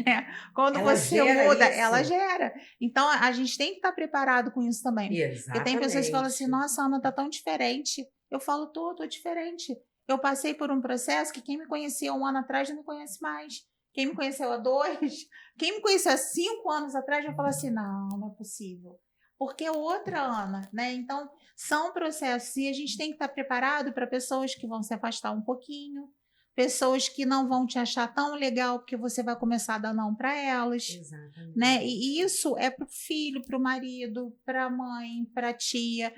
né? Quando Ela você gera muda, isso. ela gera. Então, a gente tem que estar preparado com isso também. Exatamente. Porque tem pessoas que falam assim, nossa, a Ana tá tão diferente. Eu falo, tô diferente. Eu passei por um processo que quem me conhecia 1 ano atrás não me conhece mais. Quem me conheceu há 2, quem me conheceu há 5 anos atrás vai falar assim, não é possível. Porque é outra Ana, né? Então, são processos e a gente tem que estar preparado para pessoas que vão se afastar um pouquinho, pessoas que não vão te achar tão legal porque você vai começar a dar não para elas. Exatamente. Né? E isso é para o filho, para o marido, para a mãe, para a tia,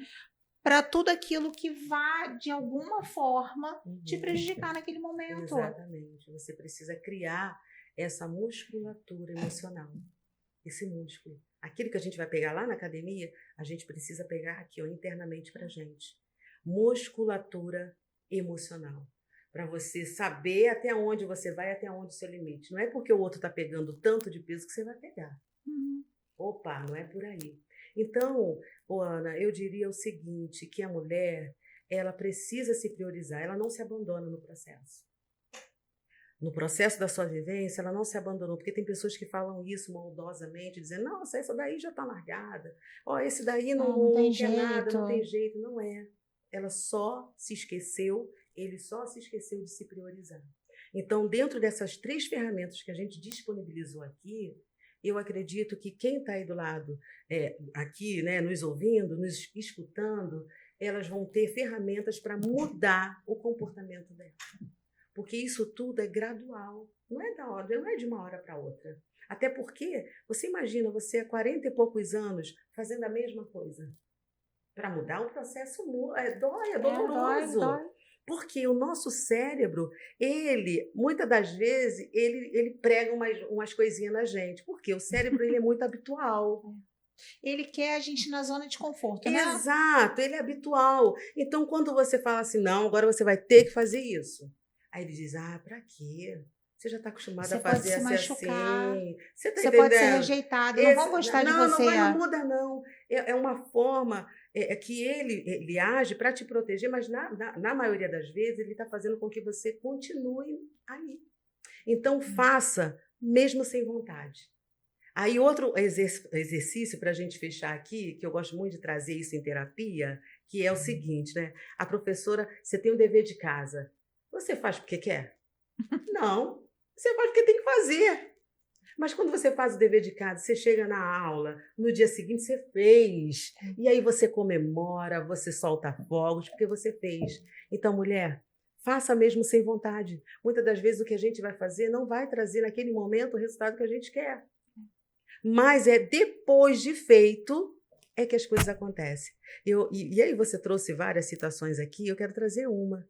para tudo aquilo que vai, de alguma forma, te prejudicar naquele momento. Exatamente. Você precisa criar essa musculatura emocional. Esse músculo. Aquilo que a gente vai pegar lá na academia, a gente precisa pegar aqui, ó, internamente pra gente. Musculatura emocional. Para você saber até onde você vai, até onde o seu limite. Não é porque o outro está pegando tanto de peso que você vai pegar. Opa, não é por aí. Então, Ana, eu diria o seguinte, que a mulher, ela precisa se priorizar, ela não se abandona no processo. No processo da sua vivência, ela não se abandonou, porque tem pessoas que falam isso maldosamente, dizendo, nossa, essa daí já está largada, esse daí não tem quer nada, não jeito. tem jeito. Não é. Ela só se esqueceu, ele só se esqueceu de se priorizar. Então, dentro dessas 3 ferramentas que a gente disponibilizou aqui, eu acredito que quem está aí do lado, aqui, né, nos ouvindo, nos escutando, elas vão ter ferramentas para mudar o comportamento dela. Porque isso tudo é gradual, não é de uma hora para outra. Até porque, você imagina, você há 40 e poucos anos fazendo a mesma coisa. Para mudar o processo dói, é doloroso. Dói. Porque o nosso cérebro, muitas das vezes, ele prega umas coisinhas na gente. Porque o cérebro ele é muito habitual. Ele quer a gente na zona de conforto, né? Exato, ele é habitual. Então, quando você fala assim, não, agora você vai ter que fazer isso. Aí ele diz, pra quê? Você já está acostumada a fazer assim. Você pode ser rejeitado, não vão gostar de você. Não muda, não. É uma forma que ele age para te proteger, mas na maioria das vezes ele está fazendo com que você continue ali. Então, faça, mesmo sem vontade. Aí, outro exercício para a gente fechar aqui, que eu gosto muito de trazer isso em terapia, que é o seguinte, né? A professora, você tem um dever de casa. Você faz porque quer? Não. Você faz porque tem que fazer. Mas quando você faz o dever de casa, você chega na aula, no dia seguinte você fez. E aí você comemora, você solta fogos porque você fez. Então, mulher, faça mesmo sem vontade. Muitas das vezes o que a gente vai fazer não vai trazer naquele momento o resultado que a gente quer. Mas é depois de feito é que as coisas acontecem. E aí você trouxe várias citações aqui, eu quero trazer uma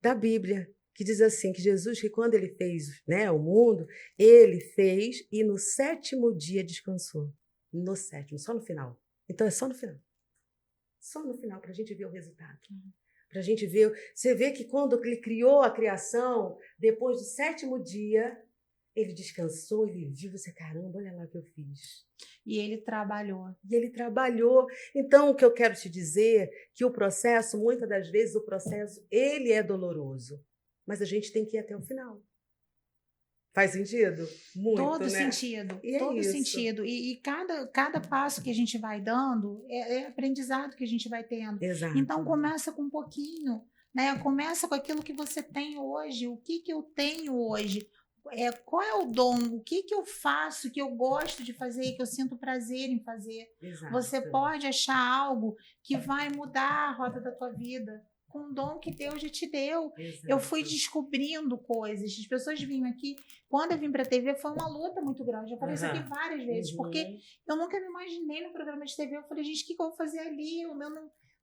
da Bíblia, que diz assim, que Jesus, que quando ele fez, né, o mundo, ele fez e no 7º dia descansou. No 7º, só no final. Então é só no final. Só no final, para a gente ver o resultado. Para a gente ver. Você vê que quando ele criou a criação, depois do 7º dia, ele descansou, ele viu, você, caramba, olha lá o que eu fiz. E ele trabalhou. Então, o que eu quero te dizer, que o processo, muitas das vezes, ele é doloroso. Mas a gente tem que ir até o final. Faz sentido? Muito, todo né? Sentido. E todo isso. Sentido. E cada passo que a gente vai dando é aprendizado que a gente vai tendo. Exato. Então, começa com um pouquinho, né? Começa com aquilo que você tem hoje. O que eu tenho hoje? Qual é o dom? O que eu faço que eu gosto de fazer, que eu sinto prazer em fazer? Exato. Você pode achar algo que vai mudar a roda da tua vida com o dom que Deus já te deu. Exato. Eu fui descobrindo coisas. As pessoas vinham aqui. Quando eu vim para a TV, foi uma luta muito grande. Já falei isso aqui várias vezes, porque eu nunca me imaginei no programa de TV. Eu falei, gente, o que eu vou fazer ali? Eu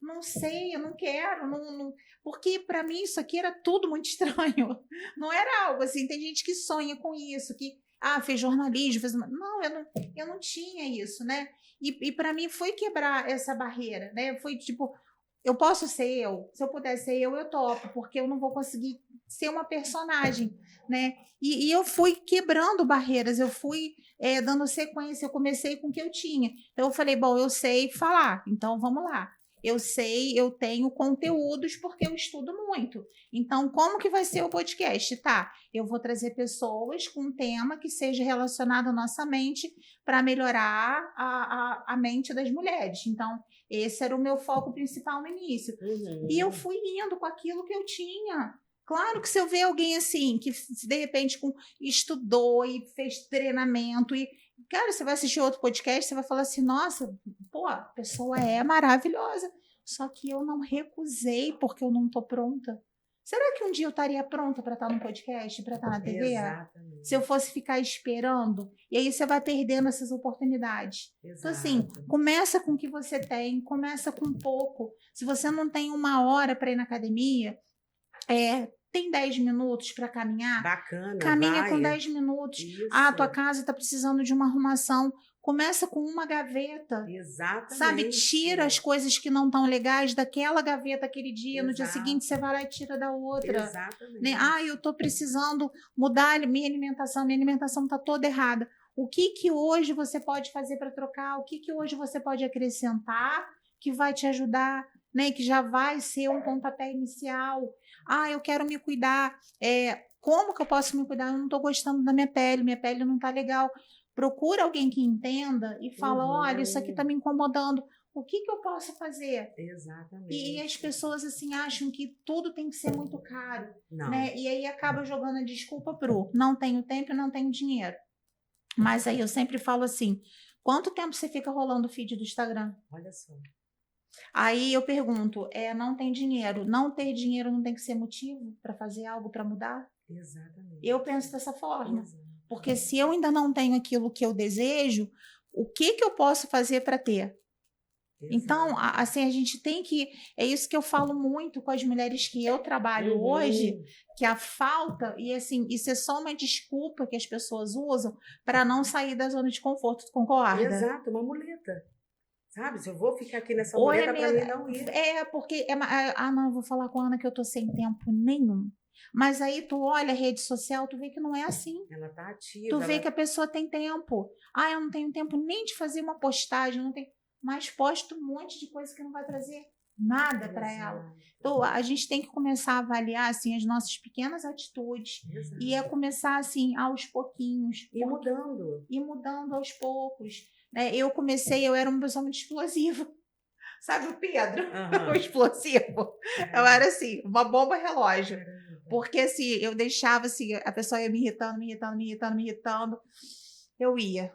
não sei, eu não quero. Porque para mim isso aqui era tudo muito estranho. Não era algo assim. Tem gente que sonha com isso, que fez jornalismo, Não, eu não tinha isso, né? E para mim foi quebrar essa barreira, né? Foi tipo, eu posso ser eu, se eu puder ser eu topo, porque eu não vou conseguir ser uma personagem, né? E eu fui quebrando barreiras, eu fui dando sequência, eu comecei com o que eu tinha. Então eu falei, bom, eu sei falar, então vamos lá. Eu sei, eu tenho conteúdos porque eu estudo muito. Então, como que vai ser o podcast? Tá, eu vou trazer pessoas com um tema que seja relacionado à nossa mente para melhorar a mente das mulheres. Então, esse era o meu foco principal no início. E eu fui indo com aquilo que eu tinha. Claro que se eu ver alguém assim, que de repente estudou e fez treinamento e cara, você vai assistir outro podcast, você vai falar assim, nossa, pô, a pessoa é maravilhosa. Só que eu não recusei porque eu não estou pronta. Será que um dia eu estaria pronta para estar no podcast, para estar na TV? Exatamente. Se eu fosse ficar esperando? E aí você vai perdendo essas oportunidades. Exato. Então, assim, começa com o que você tem, começa com pouco. Se você não tem 1 hora para ir na academia, tem 10 minutos para caminhar? Bacana, caminha com 10 minutos. Isso. Tua casa está precisando de uma arrumação. Começa com uma gaveta. Exatamente. Sabe? Tira as coisas que não estão legais daquela gaveta aquele dia. No dia seguinte, você vai lá e tira da outra. Exatamente. Né? Eu estou precisando mudar minha alimentação. Minha alimentação está toda errada. O que hoje você pode fazer para trocar? O que hoje você pode acrescentar que vai te ajudar? Né? Que já vai ser um pontapé inicial. Eu quero me cuidar. Como que eu posso me cuidar? Eu não estou gostando da minha pele não está legal. Procura alguém que entenda e fala, olha, isso aqui está me incomodando. O que eu posso fazer? Exatamente. E as pessoas assim acham que tudo tem que ser muito caro. Não. Né? E aí acaba jogando a desculpa pro não tenho tempo e não tenho dinheiro. Mas aí eu sempre falo assim, quanto tempo você fica rolando o feed do Instagram? Olha só. Aí eu pergunto, não tem dinheiro. Não ter dinheiro não tem que ser motivo para fazer algo para mudar? Exatamente. Eu penso dessa forma. Exato. Porque se eu ainda não tenho aquilo que eu desejo, o que eu posso fazer para ter? Exato. Então, assim, a gente tem que... É isso que eu falo muito com as mulheres que eu trabalho hoje, que a falta... E assim, isso é só uma desculpa que as pessoas usam para não sair da zona de conforto. Tu concorda? Exato, uma muleta. Sabe, se eu vou ficar aqui nessa muleta para mim não ir. Porque... não, eu vou falar com a Ana que eu tô sem tempo nenhum. Mas aí tu olha a rede social, tu vê que não é assim. Ela tá ativa. Tu vê que a pessoa tem tempo. Eu não tenho tempo nem de fazer uma postagem, não tenho... mas posto um monte de coisa que não vai trazer nada para ela. Então, a gente tem que começar a avaliar assim, as nossas pequenas atitudes. Exato. E começar assim, aos pouquinhos. E mudando. E mudando aos poucos. Eu era uma pessoa muito explosiva. Sabe o Pedro? O explosivo. Eu era assim, uma bomba relógio. Porque assim, eu deixava assim, a pessoa ia me irritando. Eu ia.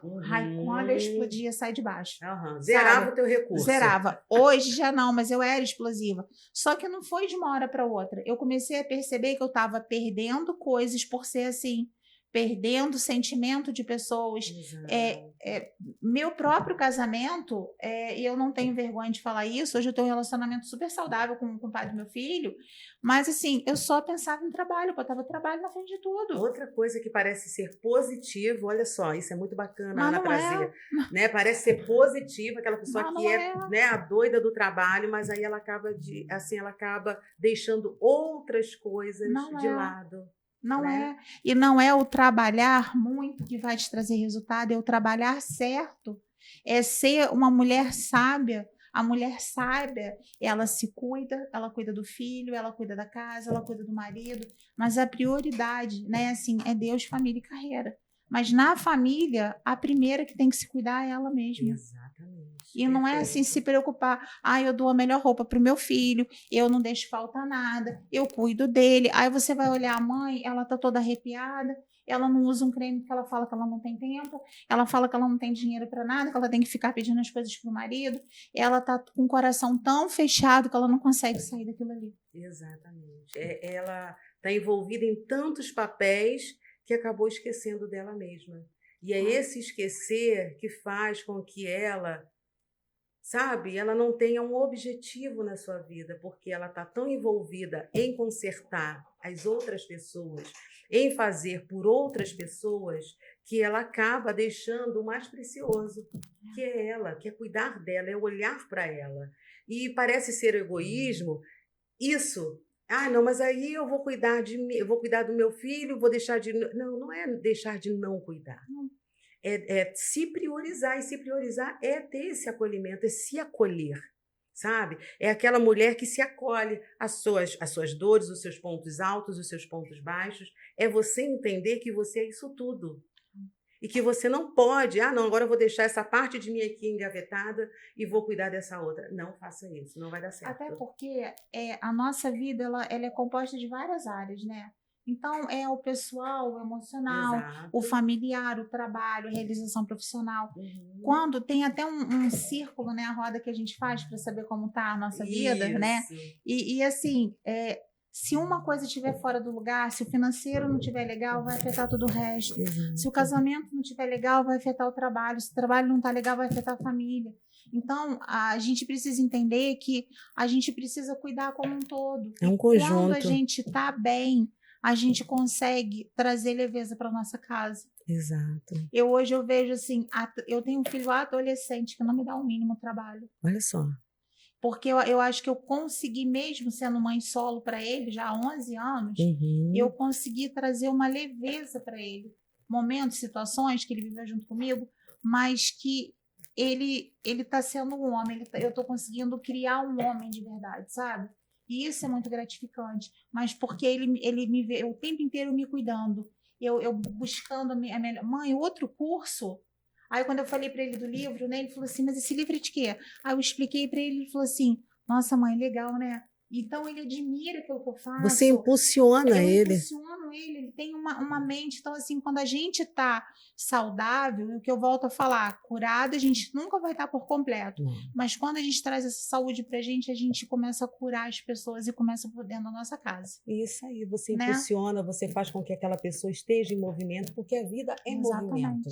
Quando eu explodia, sai de baixo. Zerava o teu recurso. Zerava. Hoje já não, mas eu era explosiva. Só que não foi de uma hora para outra. Eu comecei a perceber que eu estava perdendo coisas por ser assim. Perdendo o sentimento de pessoas. Meu próprio casamento, e eu não tenho vergonha de falar isso, hoje eu tenho um relacionamento super saudável com o pai do meu filho, mas assim, eu só pensava em trabalho, eu botava trabalho na frente de tudo. Outra coisa que parece ser positivo, olha só, isso é muito bacana, mas Ana trazer, né? Parece ser positiva, aquela pessoa que né, a doida do trabalho, mas aí ela acaba deixando outras coisas de lado. Não é. E não é o trabalhar muito que vai te trazer resultado, é o trabalhar certo. É ser uma mulher sábia. A mulher sábia, ela se cuida, ela cuida do filho, ela cuida da casa, ela cuida do marido, mas a prioridade, né, assim, é Deus, família e carreira. Mas na família, a primeira que tem que se cuidar é ela mesma. Exatamente. E não é assim se preocupar, eu dou a melhor roupa para o meu filho, eu não deixo faltar nada, eu cuido dele. Aí você vai olhar a mãe, ela tá toda arrepiada, ela não usa um creme porque ela fala que ela não tem tempo, ela fala que ela não tem dinheiro para nada, que ela tem que ficar pedindo as coisas pro marido, ela tá com o coração tão fechado que ela não consegue sair daquilo ali. Exatamente. Ela tá envolvida em tantos papéis que acabou esquecendo dela mesma. E é esse esquecer que faz com que ela, sabe, ela não tenha um objetivo na sua vida, porque ela está tão envolvida em consertar as outras pessoas, em fazer por outras pessoas, que ela acaba deixando o mais precioso, que é ela, que é cuidar dela, é olhar para ela. E parece ser egoísmo, isso. Ah, não, mas aí eu vou cuidar de mim, eu vou cuidar do meu filho, vou deixar de... Não, não é deixar de não cuidar. É se priorizar, e se priorizar é ter esse acolhimento, é se acolher, sabe? É aquela mulher que se acolhe, as suas dores, os seus pontos altos, os seus pontos baixos. É você entender que você é isso tudo. E que você não pode, não, agora eu vou deixar essa parte de mim aqui engavetada e vou cuidar dessa outra. Não faça isso, não vai dar certo. Até porque a nossa vida ela é composta de várias áreas, né? Então, é o pessoal, o emocional, Exato. o familiar, o trabalho, a realização profissional. Quando tem até um círculo, né? A roda que a gente faz para saber como está a nossa vida, né? E assim, se uma coisa estiver fora do lugar, se o financeiro não estiver legal, vai afetar todo o resto. Se o casamento não estiver legal, vai afetar o trabalho. Se o trabalho não está legal, vai afetar a família. Então, a gente precisa entender que a gente precisa cuidar como um todo. É um conjunto. Quando a gente está bem, a gente consegue trazer leveza para nossa casa. Exato. Hoje eu vejo assim, eu tenho um filho adolescente que não me dá o mínimo trabalho. Olha só. Porque eu acho que eu consegui, mesmo sendo mãe solo para ele, já há 11 anos, eu consegui trazer uma leveza para ele. Momentos, situações que ele vive junto comigo, mas que ele está sendo um homem, eu estou conseguindo criar um homem de verdade, sabe? E isso é muito gratificante, mas porque ele me vê o tempo inteiro me cuidando, eu buscando a melhor... Mãe, outro curso? Aí quando eu falei para ele do livro, né, ele falou assim, mas esse livro é de quê? Aí eu expliquei para ele, ele falou assim, nossa mãe, legal, né? Então ele admira aquilo que eu faço. Você impulsiona ele. Eu impulsiono ele tem uma mente. Então, assim, quando a gente está saudável, e o que eu volto a falar, curada, a gente nunca vai estar por completo. Mas quando a gente traz essa saúde pra gente, a gente começa a curar as pessoas e começa por dentro da nossa casa. Isso aí, você impulsiona, você faz com que aquela pessoa esteja em movimento, porque a vida é movimento.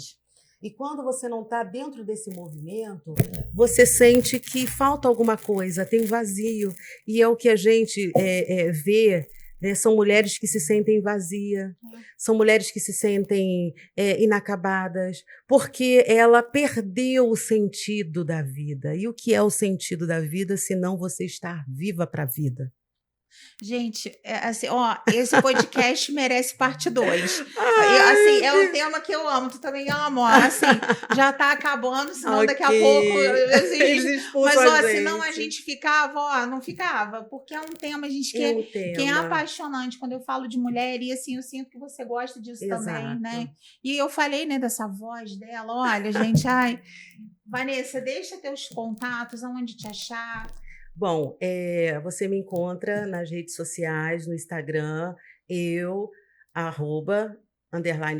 E quando você não está dentro desse movimento, você sente que falta alguma coisa, tem vazio. E é o que a gente vê, né? São mulheres que se sentem vazias, são mulheres que se sentem inacabadas, porque ela perdeu o sentido da vida. E o que é o sentido da vida, se não você estar viva para a vida? Gente, assim, esse podcast merece parte 2. Assim, é um tema que eu amo, tu também ama. Assim, já tá acabando, senão daqui a pouco... Mas, senão a gente ficava, não ficava, porque é um tema, a gente quer, que é apaixonante. Quando eu falo de mulher, e assim, eu sinto que você gosta disso também, né? E eu falei, né, dessa voz dela, olha, gente, Vanessa, deixa teus contatos, aonde te achar... Bom, você me encontra nas redes sociais, no Instagram,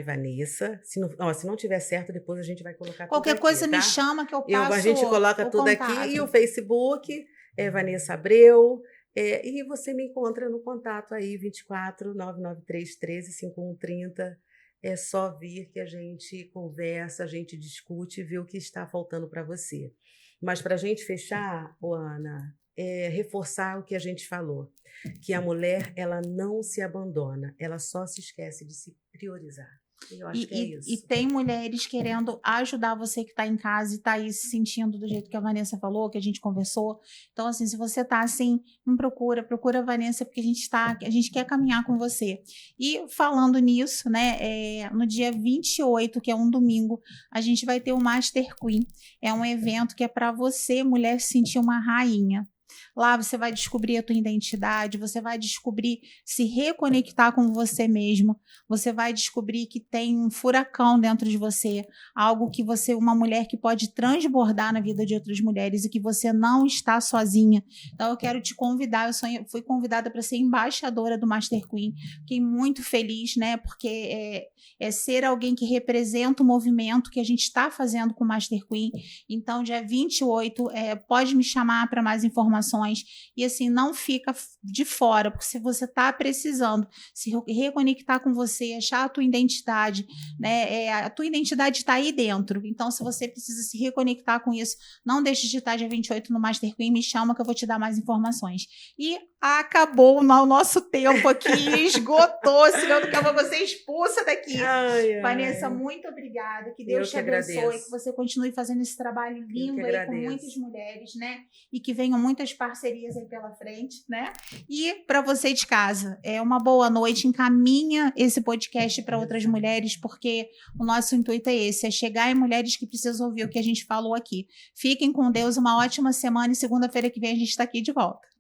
@_Vanessa. Se não tiver certo, depois a gente vai colocar qualquer tudo coisa aqui, me chama que eu passo. A gente coloca tudo contato. Aqui. E o Facebook é Vanessa Abreu. E você me encontra no contato aí, 24 993 13 5130. É só vir que a gente conversa, a gente discute e vê o que está faltando para você. Mas para a gente fechar, Ana, reforçar o que a gente falou, que a mulher ela não se abandona, ela só se esquece de se priorizar. Eu acho que é isso. E tem mulheres querendo ajudar você que está em casa e está aí se sentindo do jeito que a Vanessa falou, que a gente conversou. Então, assim, se você está assim, não procura a Vanessa, porque a gente quer caminhar com você. E falando nisso, né, no dia 28, que é um domingo, a gente vai ter o Master Queen. É um evento que é para você, mulher, se sentir uma rainha. Lá você vai descobrir a tua identidade, você vai descobrir se reconectar com você mesmo, você vai descobrir que tem um furacão dentro de você, algo que você, uma mulher que pode transbordar na vida de outras mulheres e que você não está sozinha. Então eu quero te convidar, fui convidada para ser embaixadora do Master Queen, fiquei muito feliz, né, porque é ser alguém que representa o movimento que a gente está fazendo com o Master Queen. Então dia 28, pode me chamar para mais informações. E assim, não fica de fora, porque se você está precisando se reconectar com você, achar a tua identidade, né? A tua identidade está aí dentro. Então, se você precisa se reconectar com isso, não deixe de estar dia 28 no Master Queen, me chama que eu vou te dar mais informações. E Acabou o nosso tempo aqui, esgotou, senão daqui a pouco você expulsa daqui. Vanessa, muito obrigada, que Deus te abençoe, que você continue fazendo esse trabalho lindo aí com muitas mulheres, né? E que venham muitas parcerias aí pela frente, né? E para você de casa, uma boa noite, encaminha esse podcast para outras mulheres, porque o nosso intuito é esse, é chegar em mulheres que precisam ouvir o que a gente falou aqui. Fiquem com Deus, uma ótima semana e segunda-feira que vem a gente está aqui de volta.